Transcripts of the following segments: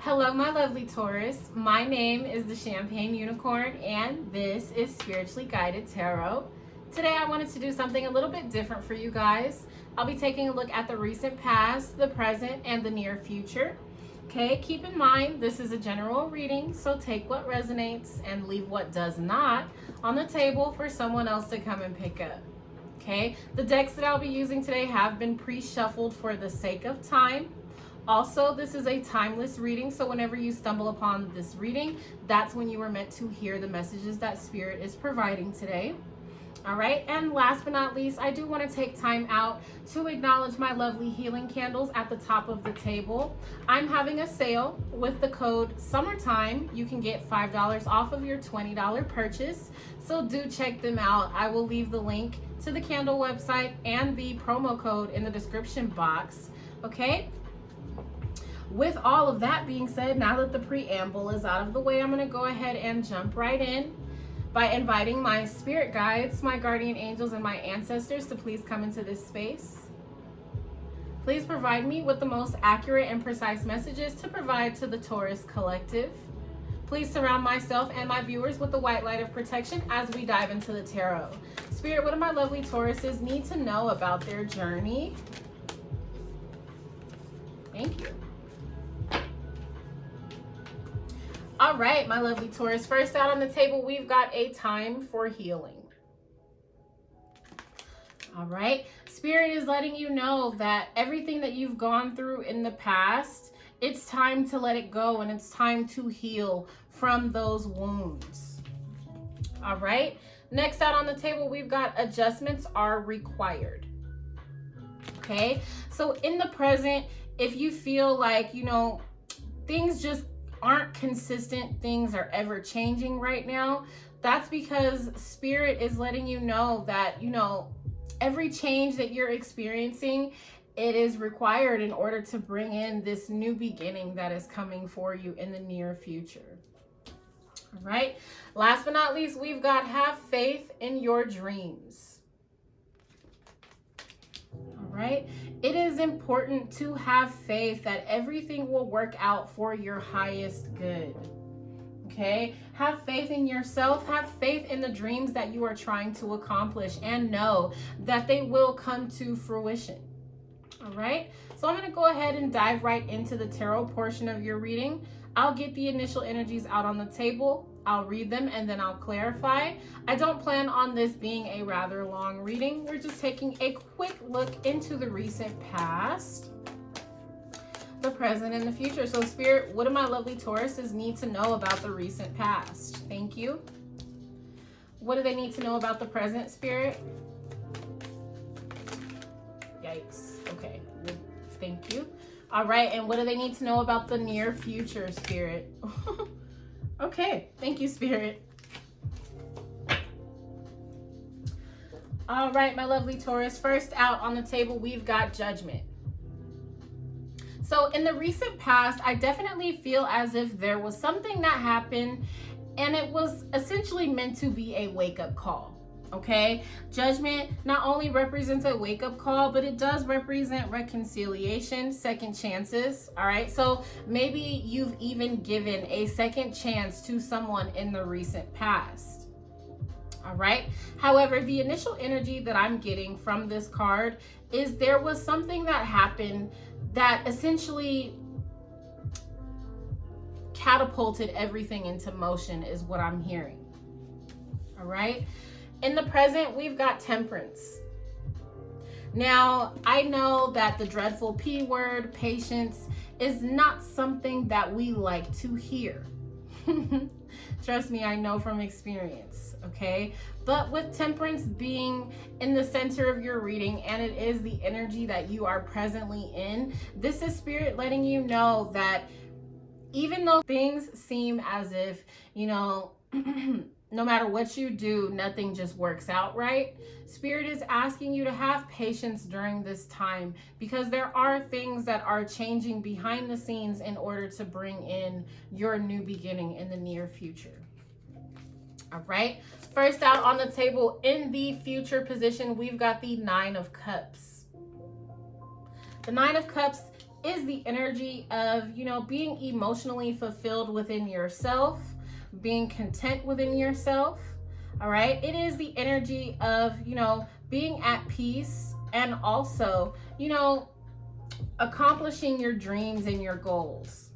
Hello, my lovely Taurus. My name is the Champagne Unicorn, and this is Spiritually Guided Tarot. Today, I wanted to do something a little bit different for you guys. I'll be taking a look at the recent past, the present, and the near future. Okay, keep in mind, this is a general reading, so take what resonates and leave what does not on the table for someone else to come and pick up. Okay, the decks that I'll be using today have been pre-shuffled for the sake of time. Also, this is a timeless reading, so whenever you stumble upon this reading, that's when you were meant to hear the messages that Spirit is providing today. All right, and last but not least, I do want to take time out to acknowledge my lovely healing candles at the top of the table. I'm having a sale with the code SUMMERTIME. You can get $5 off of your $20 purchase, so do check them out. I will leave the link to the candle website and the promo code in the description box, okay? With all of that being said, now that the preamble is out of the way, I'm going to go ahead and jump right in by inviting my spirit guides, my guardian angels, and my ancestors to please come into this space. Please provide me with the most accurate and precise messages to provide to the Taurus collective. Please surround myself and my viewers with the white light of protection as we dive into the tarot. Spirit, what do my lovely Tauruses need to know about their journey? Thank you. All right, my lovely Taurus, first out on the table, we've got a time for healing. All right, Spirit is letting you know that everything that you've gone through in the past, it's time to let it go and it's time to heal from those wounds. All right, next out on the table, we've got adjustments are required. Okay, so in the present, if you feel like, things just aren't consistent, things are ever changing right now, that's because Spirit is letting you know that, every change that you're experiencing, it is required in order to bring in this new beginning that is coming for you in the near future. All right. Last but not least, we've got have faith in your dreams. All right. It is important to have faith that everything will work out for your highest good. Okay? Have faith in yourself. Have faith in the dreams that you are trying to accomplish and know that they will come to fruition. All right? So I'm going to go ahead and dive right into the tarot portion of your reading. I'll get the initial energies out on the table. I'll read them and then I'll clarify. I don't plan on this being a rather long reading. We're just taking a quick look into the recent past, the present, and the future. So Spirit, what do my lovely Tauruses need to know about the recent past? Thank you. What do they need to know about the present, Spirit? Yikes. Okay. Thank you. All right. And what do they need to know about the near future, Spirit? Okay, thank you, Spirit. All right, my lovely Taurus, first out on the table, we've got judgment. So in the recent past, I definitely feel as if there was something that happened and it was essentially meant to be a wake-up call. Okay, judgment not only represents a wake-up call, but it does represent reconciliation, second chances. All right, so maybe you've even given a second chance to someone in the recent past. All right, however, the initial energy that I'm getting from this card is there was something that happened that essentially catapulted everything into motion, is what I'm hearing. All right. In the present, we've got temperance. Now, I know that the dreadful P word, patience, is not something that we like to hear. Trust me, I know from experience, okay? But with temperance being in the center of your reading, and it is the energy that you are presently in, this is Spirit letting you know that even though things seem as if, no matter what you do, nothing just works out right, Spirit is asking you to have patience during this time because there are things that are changing behind the scenes in order to bring in your new beginning in the near future. All right, first out on the table in the future position, we've got the Nine of Cups. The Nine of Cups is the energy of, you know, being emotionally fulfilled within yourself, being content within yourself. All right. It is the energy of, you know, being at peace and also, you know, accomplishing your dreams and your goals.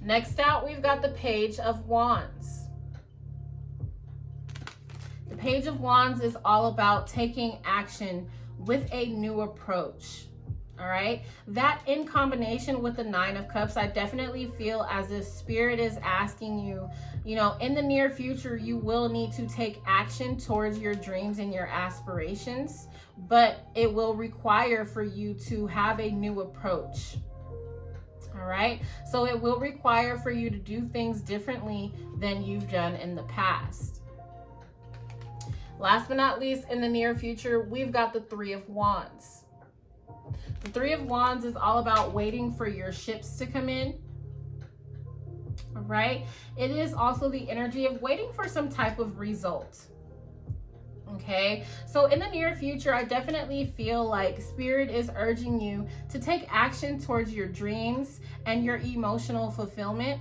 Next out, we've got the Page of Wands. The Page of Wands is all about taking action with a new approach. All right. That in combination with the Nine of Cups, I definitely feel as if Spirit is asking you, you know, in the near future, you will need to take action towards your dreams and your aspirations, but it will require for you to have a new approach. All right. So it will require for you to do things differently than you've done in the past. Last but not least, in the near future, we've got the Three of Wands. The Three of Wands is all about waiting for your ships to come in. All right. It is also the energy of waiting for some type of result. Okay. So in the near future, I definitely feel like Spirit is urging you to take action towards your dreams and your emotional fulfillment.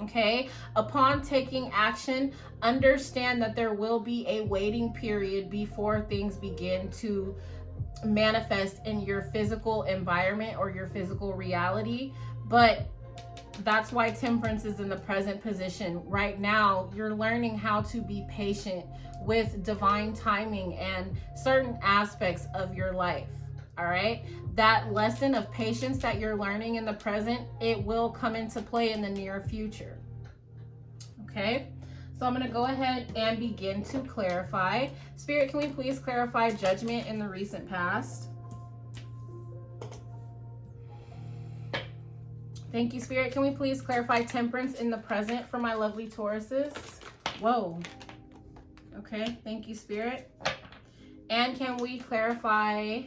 Okay. Upon taking action, understand that there will be a waiting period before things begin to manifest in your physical environment or your physical reality. But that's why Temperance is in the present position. Right now, you're learning how to be patient with divine timing and certain aspects of your life. All right. That lesson of patience that you're learning in the present, it will come into play in the near future. Okay. So I'm going to go ahead and begin to clarify. Spirit, can we please clarify judgment in the recent past? Thank you, Spirit. Can we please clarify temperance in the present for my lovely Tauruses? Whoa. Okay. Thank you, Spirit. And can we clarify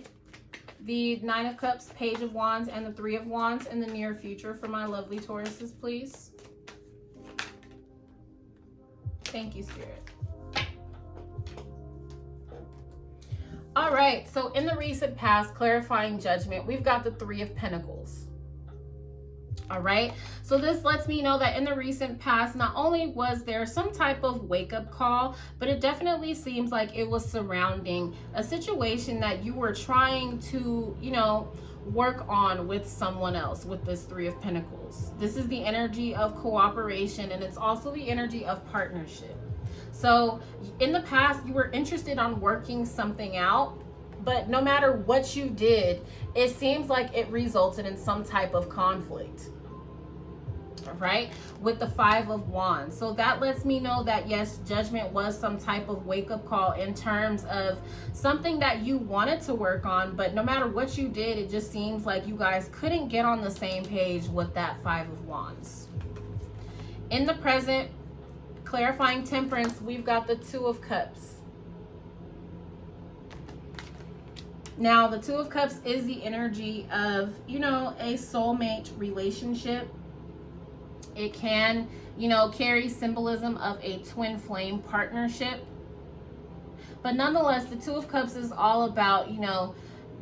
the Nine of Cups, Page of Wands, and the Three of Wands in the near future for my lovely Tauruses, please? Thank you, Spirit. All right, so in the recent past, clarifying judgment, we've got the Three of Pentacles. All right, so this lets me know that in the recent past, not only was there some type of wake-up call, but it definitely seems like it was surrounding a situation that you were trying to, you know, work on with someone else with this Three of Pentacles. This is the energy of cooperation, and it's also the energy of partnership. So in the past, you were interested on working something out, but no matter what you did, it seems like it resulted in some type of conflict. Right, with the Five of Wands. So that lets me know that yes, judgment was some type of wake-up call in terms of something that you wanted to work on, but no matter what you did, it just seems like you guys couldn't get on the same page with that Five of Wands. In the present, clarifying temperance, we've got the Two of Cups. Now, the Two of Cups is the energy of, you know, a soulmate relationship. It can, you know, carry symbolism of a twin flame partnership. But nonetheless, the Two of Cups is all about, you know,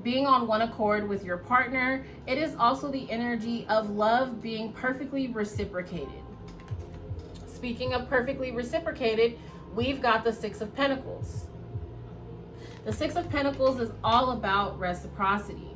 being on one accord with your partner. It is also the energy of love being perfectly reciprocated. Speaking of perfectly reciprocated, we've got the Six of Pentacles. The Six of Pentacles is all about reciprocity.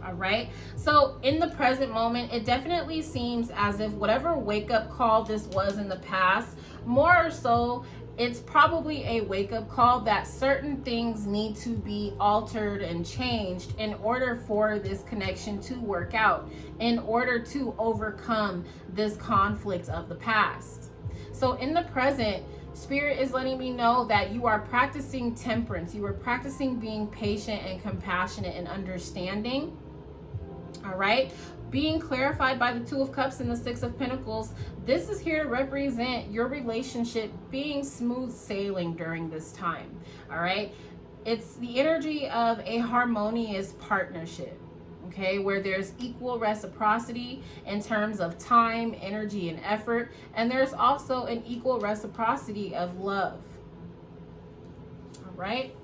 All right. So in the present moment, it definitely seems as if whatever wake-up call this was in the past, more or so, it's probably a wake-up call that certain things need to be altered and changed in order for this connection to work out, in order to overcome this conflict of the past. So in the present, Spirit is letting me know that you are practicing temperance. You are practicing being patient and compassionate and understanding. All right, being clarified by the Two of Cups and the Six of Pentacles, this is here to represent your relationship being smooth sailing during this time. All right, it's the energy of a harmonious partnership, okay, where there's equal reciprocity in terms of time, energy, and effort, and there's also an equal reciprocity of love. All right.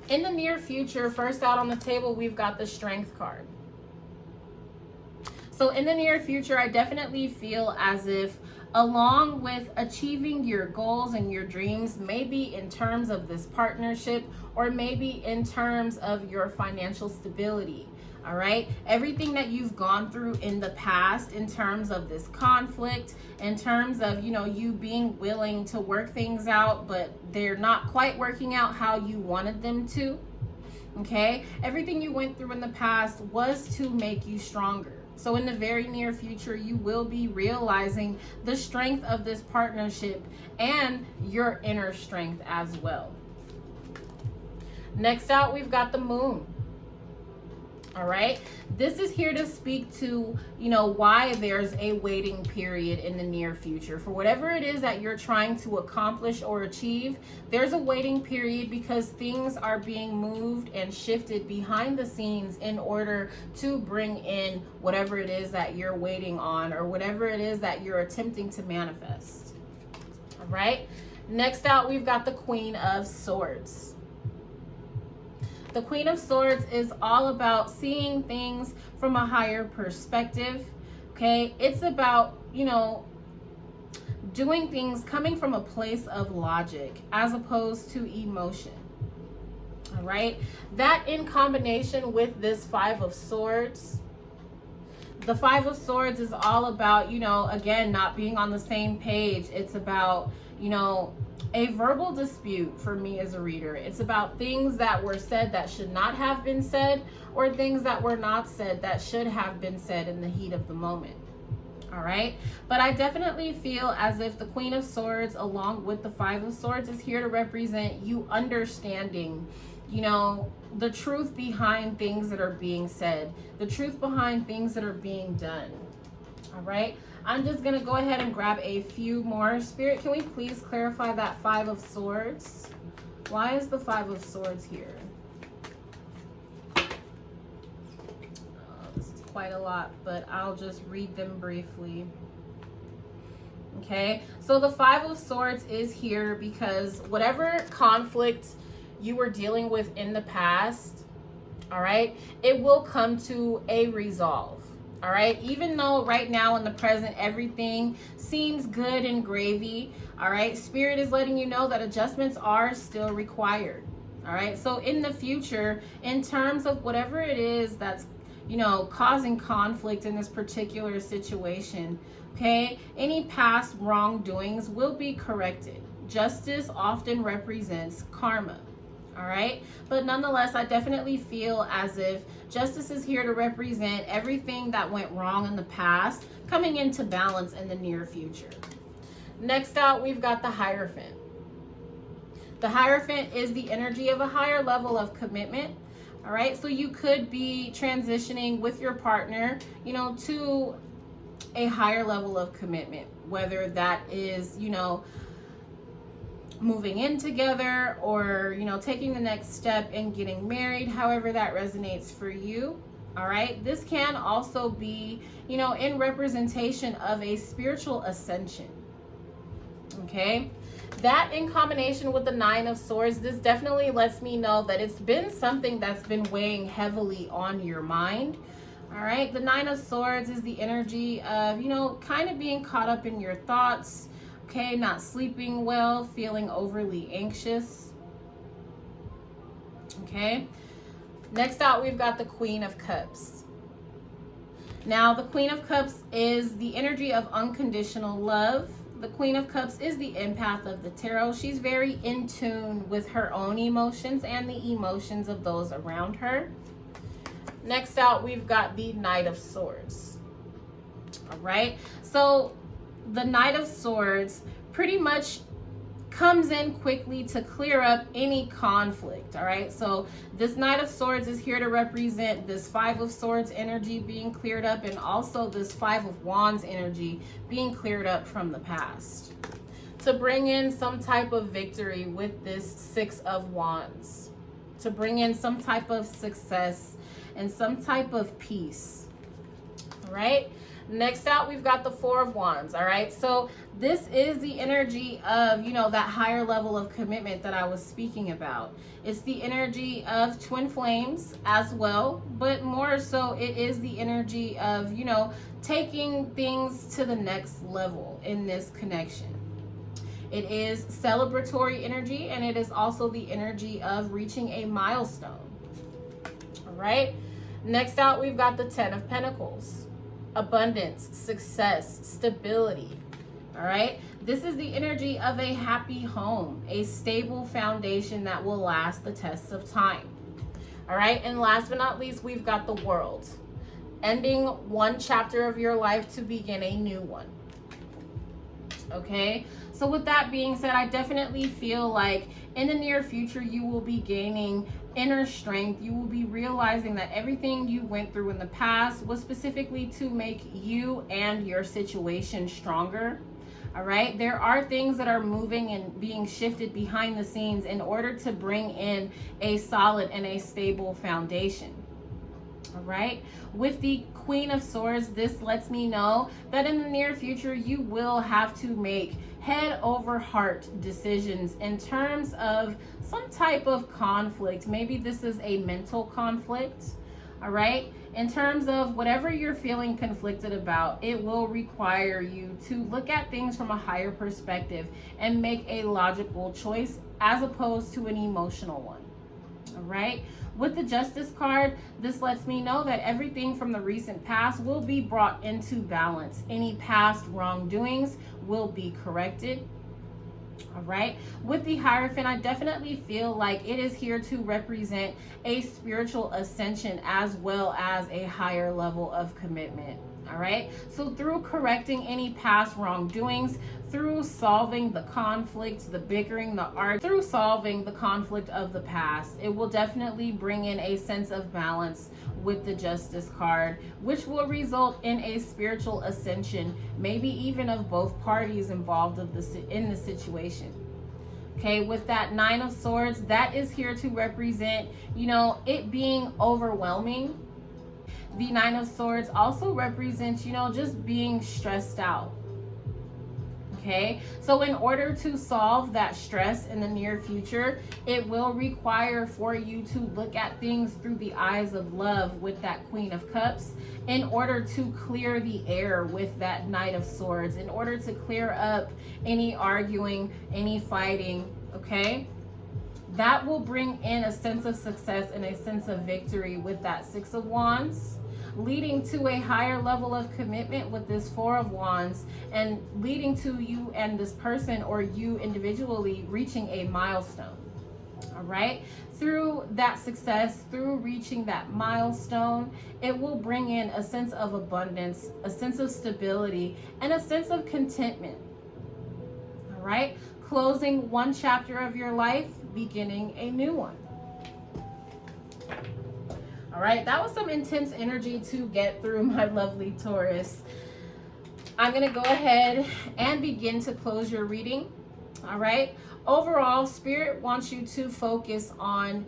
In the near future, first out on the table, we've got the Strength card. So in the near future, I definitely feel as if along with achieving your goals and your dreams, maybe in terms of this partnership or maybe in terms of your financial stability, all right? Everything that you've gone through in the past in terms of this conflict, in terms of, you know, you being willing to work things out, but they're not quite working out how you wanted them to, okay? Everything you went through in the past was to make you stronger. So in the very near future, you will be realizing the strength of this partnership and your inner strength as well. Next out, we've got the Moon. All right, this is here to speak to, you know, why there's a waiting period in the near future. For whatever it is that you're trying to accomplish or achieve, there's a waiting period because things are being moved and shifted behind the scenes in order to bring in whatever it is that you're waiting on or whatever it is that you're attempting to manifest. All right, next out, we've got the Queen of Swords. The Queen of Swords is all about seeing things from a higher perspective, okay? It's about, you know, doing things coming from a place of logic as opposed to emotion, all right? That in combination with this Five of Swords, the Five of Swords is all about, you know, again, not being on the same page. It's about, you know, a verbal dispute for me as a reader. It's about things that were said that should not have been said, or things that were not said that should have been said in the heat of the moment. All right. But I definitely feel as if the Queen of Swords along with the Five of Swords is here to represent you understanding, you know, the truth behind things that are being said, the truth behind things that are being done. All right. I'm just going to go ahead and grab a few more. Spirit, can we please clarify that Five of Swords? Why is the Five of Swords here? This is quite a lot, but I'll just read them briefly. Okay, so the Five of Swords is here because whatever conflict you were dealing with in the past, all right, it will come to a resolve. All right, even though right now in the present everything seems good and gravy, all right, Spirit is letting you know that adjustments are still required. All right, so in the future, in terms of whatever it is that's, you know, causing conflict in this particular situation, okay, any past wrongdoings will be corrected. Justice often represents karma. All right, but nonetheless, I definitely feel as if justice is here to represent everything that went wrong in the past coming into balance in the near future. Next out, we've got the Hierophant. The Hierophant is the energy of a higher level of commitment. All right, so you could be transitioning with your partner, you know, to a higher level of commitment, whether that is, you know, moving in together or, you know, taking the next step and getting married, however that resonates for you. All right, this can also be, you know, in representation of a spiritual ascension. Okay, that in combination with the Nine of Swords, this definitely lets me know that it's been something that's been weighing heavily on your mind. All right, the Nine of Swords is the energy of, you know, kind of being caught up in your thoughts. Okay, not sleeping well, feeling overly anxious. Okay, next out, we've got the Queen of Cups. Now, the Queen of Cups is the energy of unconditional love. The Queen of Cups is the empath of the tarot. She's very in tune with her own emotions and the emotions of those around her. Next out, we've got the Knight of Swords. All right, so the Knight of Swords pretty much comes in quickly to clear up any conflict. All right, so this Knight of Swords is here to represent this Five of Swords energy being cleared up and also this Five of Wands energy being cleared up from the past, to bring in some type of victory with this Six of Wands, to bring in some type of success and some type of peace. All right, Next out, we've got the Four of Wands, all right? So this is the energy of, that higher level of commitment that I was speaking about. It's the energy of twin flames as well, but more so it is the energy of, taking things to the next level in this connection. It is celebratory energy, and it is also the energy of reaching a milestone, all right? Next out, we've got the Ten of Pentacles. Abundance, success, stability. All right. This is the energy of a happy home, a stable foundation that will last the tests of time. All right. And last but not least, we've got the World. Ending one chapter of your life to begin a new one. Okay. So with that being said, I definitely feel like in the near future, you will be gaining inner strength. You will be realizing that everything you went through in the past was specifically to make you and your situation stronger. All right. There are things that are moving and being shifted behind the scenes in order to bring in a solid and a stable foundation. All right. With the Queen of Swords, this lets me know that in the near future, you will have to make head over heart decisions in terms of some type of conflict. Maybe this is a mental conflict. All right. In terms of whatever you're feeling conflicted about, it will require you to look at things from a higher perspective and make a logical choice as opposed to an emotional one. All right. With the Justice card, this lets me know that everything from the recent past will be brought into balance. Any past wrongdoings will be corrected. All right. With the Hierophant, I definitely feel like it is here to represent a spiritual ascension as well as a higher level of commitment. All right. So through correcting any past wrongdoings, through solving the conflicts, the bickering, the art, through solving the conflict of the past, it will definitely bring in a sense of balance with the Justice card, which will result in a spiritual ascension, maybe even of both parties involved in the situation. Okay, with that Nine of Swords, that is here to represent, it being overwhelming. The Nine of Swords also represents, just being stressed out. Okay, so in order to solve that stress in the near future, it will require for you to look at things through the eyes of love with that Queen of Cups, in order to clear the air with that Knight of Swords, in order to clear up any arguing, any fighting. Okay, that will bring in a sense of success and a sense of victory with that Six of Wands, leading to a higher level of commitment with this Four of Wands, and leading to you and this person or you individually reaching a milestone. All right. Through that success, through reaching that milestone, it will bring in a sense of abundance, a sense of stability, and a sense of contentment. All right. Closing one chapter of your life, beginning a new one. All right, that was some intense energy to get through, my lovely Taurus. I'm going to go ahead and begin to close your reading. All right. Overall, Spirit wants you to focus on,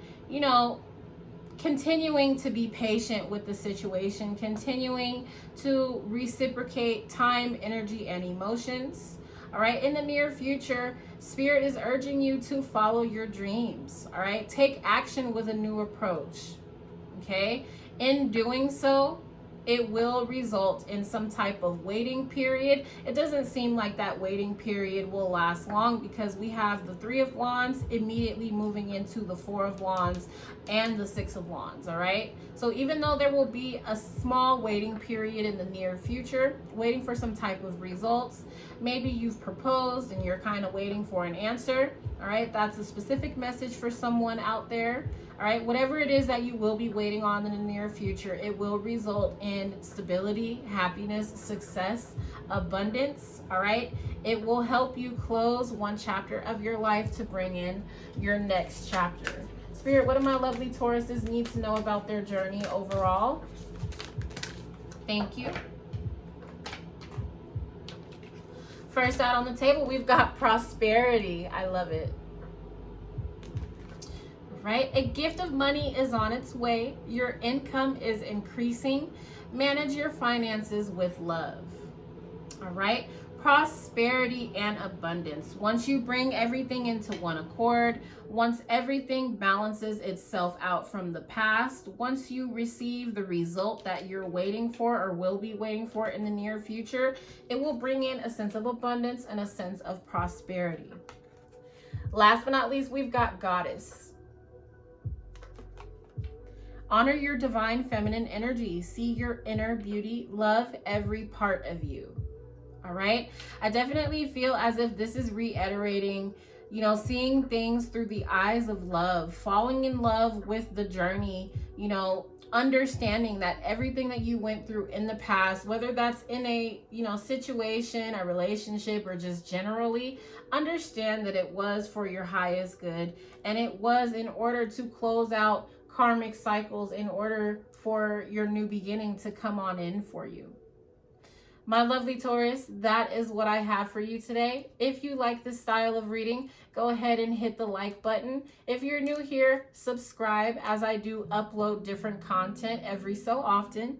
continuing to be patient with the situation, continuing to reciprocate time, energy, and emotions. All right. In the near future, Spirit is urging you to follow your dreams. All right. Take action with a new approach. Okay. In doing so, it will result in some type of waiting period. It doesn't seem like that waiting period will last long, because we have the Three of Wands immediately moving into the Four of Wands and the Six of Wands. All right. So even though there will be a small waiting period in the near future, waiting for some type of results, maybe you've proposed and you're kind of waiting for an answer. All right. That's a specific message for someone out there. All right, whatever it is that you will be waiting on in the near future, it will result in stability, happiness, success, abundance. All right, it will help you close one chapter of your life to bring in your next chapter. Spirit, what do my lovely Tauruses need to know about their journey overall? Thank you. First out on the table, we've got prosperity. I love it. Right? A gift of money is on its way. Your income is increasing. Manage your finances with love. All right. Prosperity and abundance. Once you bring everything into one accord, once everything balances itself out from the past, once you receive the result that you're waiting for or will be waiting for in the near future, it will bring in a sense of abundance and a sense of prosperity. Last but not least, we've got Goddess. Honor your divine feminine energy. See your inner beauty. Love every part of you. All right. I definitely feel as if this is reiterating, seeing things through the eyes of love, falling in love with the journey, understanding that everything that you went through in the past, whether that's in a, situation, a relationship, or just generally, understand that it was for your highest good. And it was in order to close out karmic cycles, in order for your new beginning to come on in for you. My lovely Taurus, that is what I have for you today. If you like this style of reading, go ahead and hit the like button. If you're new here, subscribe, as I do upload different content every so often.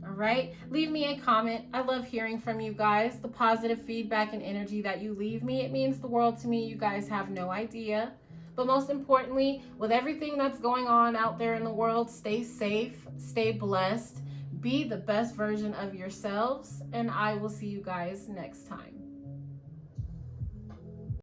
All right, leave me a comment. I love hearing from you guys. The positive feedback and energy that you leave me, it means the world to me. You guys have no idea. But most importantly, with everything that's going on out there in the world, stay safe, stay blessed. Be the best version of yourselves, and I will see you guys next time.